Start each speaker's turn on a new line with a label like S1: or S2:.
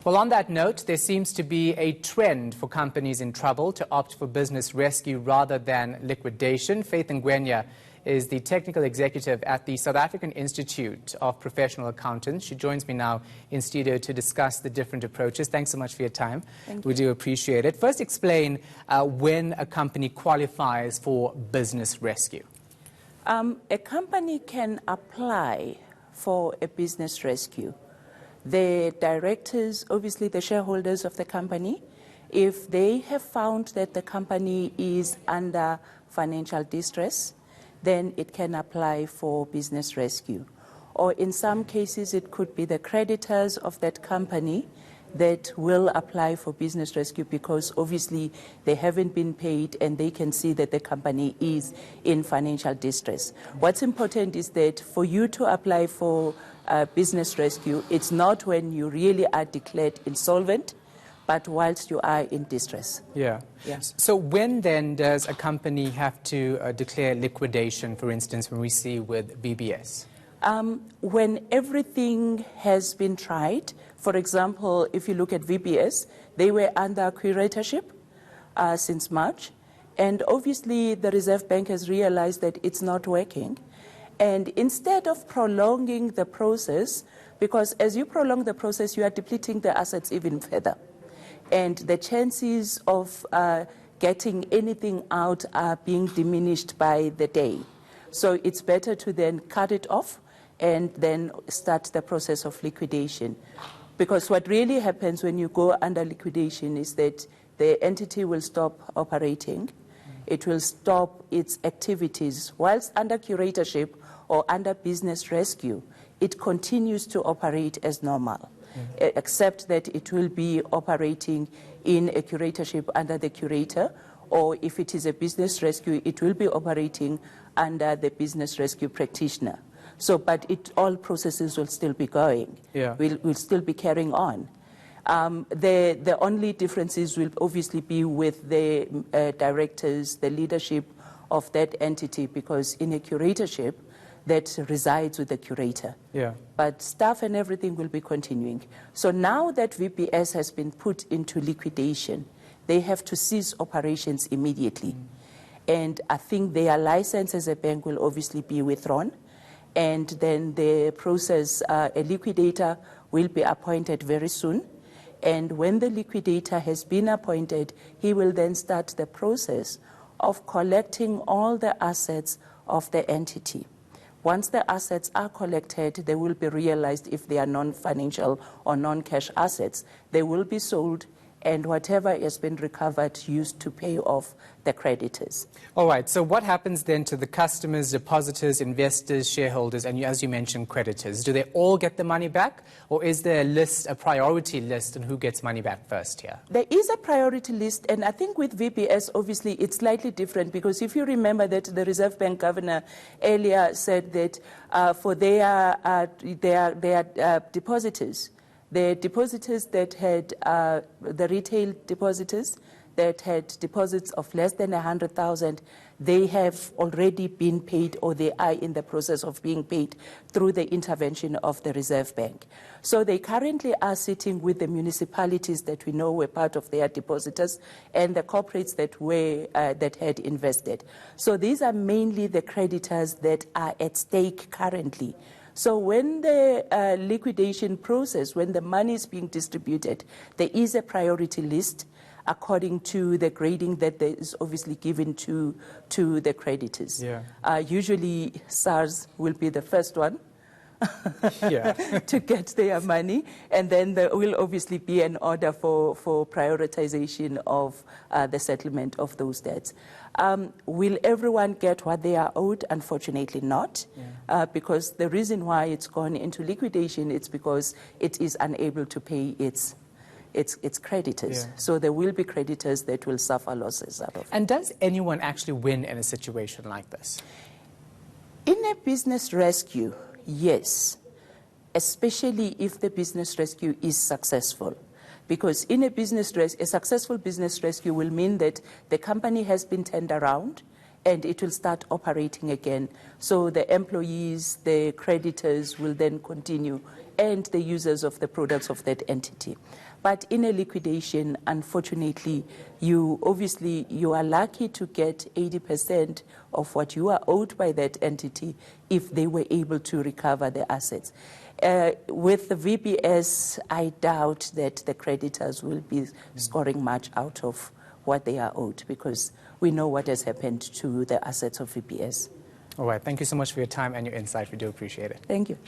S1: Well, on that note, there seems to be a trend for companies in trouble to opt for business rescue rather than liquidation. Faith Ngwenya is the technical executive at the South African Institute of Professional Accountants. She joins me now in studio to discuss the different approaches. Thanks so much for your time.
S2: Thank you.
S1: We do appreciate it. First, explain when a company qualifies for business rescue.
S2: A company can apply for a business rescue. The directors, obviously the shareholders of the company, if they have found that the company is under financial distress, then it can apply for business rescue. Or in some cases, it could be the creditors of that company that will apply for business rescue because obviously they haven't been paid and they can see that the company is in financial distress. What's important is that for you to apply for business rescue, it's not when you really are declared insolvent, but whilst you are in distress.
S1: Yeah.
S2: Yes.
S1: So when then does a company have to declare liquidation, for instance, when we see with VBS?
S2: When everything has been tried, for example, if you look at VBS, they were under curatorship since March, and obviously the Reserve Bank has realized that it's not working. And instead of prolonging the process, because as you prolong the process, you are depleting the assets even further. And the chances of getting anything out are being diminished by the day. So it's better to then cut it off and then start the process of liquidation. Because what really happens when you go under liquidation is that the entity will stop operating. It will stop its activities. Whilst under curatorship or under business rescue, it continues to operate as normal, except that it will be operating in a curatorship under the curator, or if it is a business rescue, it will be operating under the business rescue practitioner. So, but all processes will still be going.
S1: Yeah.
S2: We'll still be carrying on. The only differences will obviously be with the directors, the leadership of that entity, because in a curatorship, that resides with the curator.
S1: Yeah.
S2: But staff and everything will be continuing. So now that VPS has been put into liquidation, they have to cease operations immediately. And I think their license as a bank will obviously be withdrawn. And then the process, a liquidator will be appointed very soon. And when the liquidator has been appointed, he will then start the process of collecting all the assets of the entity. Once the assets are collected, they will be realized if they are non-financial or non-cash assets. They will be sold, and whatever has been recovered used to pay off the creditors.
S1: All right, so what happens then to the customers, depositors, investors, shareholders, and as you mentioned, creditors? Do they all get the money back, or is there a list, a priority list on who gets money back first here?
S2: There is a priority list, and I think with VPS, obviously, it's slightly different, because if you remember that the Reserve Bank governor earlier said that for their depositors, the depositors that had, the retail depositors that had deposits of less than 100,000, they have already been paid, or they are in the process of being paid through the intervention of the Reserve Bank. So they currently are sitting with the municipalities that we know were part of their depositors and the corporates that were that had invested. So these are mainly the creditors that are at stake currently. So when the liquidation process, when the money is being distributed, there is a priority list according to the grading that there is obviously given to the creditors.
S1: Yeah.
S2: Usually SARS will be the first one
S1: Yeah.
S2: to get their money, and then there will obviously be an order for prioritization of the settlement of those debts. Will everyone get what they are owed? Unfortunately not, because the reason why it's gone into liquidation, it's because it is unable to pay its creditors.
S1: Yeah.
S2: So there will be creditors that will suffer losses out of it.
S1: And does anyone actually win in a situation like this?
S2: In a business rescue, yes, especially if the business rescue is successful. Because in a successful business rescue will mean that the company has been turned around and it will start operating again. So the employees, the creditors will then continue, and the users of the products of that entity. But in a liquidation, unfortunately, you are lucky to get 80% of what you are owed by that entity if they were able to recover the assets. With the VBS, I doubt that the creditors will be scoring much out of what they are owed, because we know what has happened to the assets of VBS.
S1: All right. Thank you so much for your time and your insight. We do appreciate it.
S2: Thank you.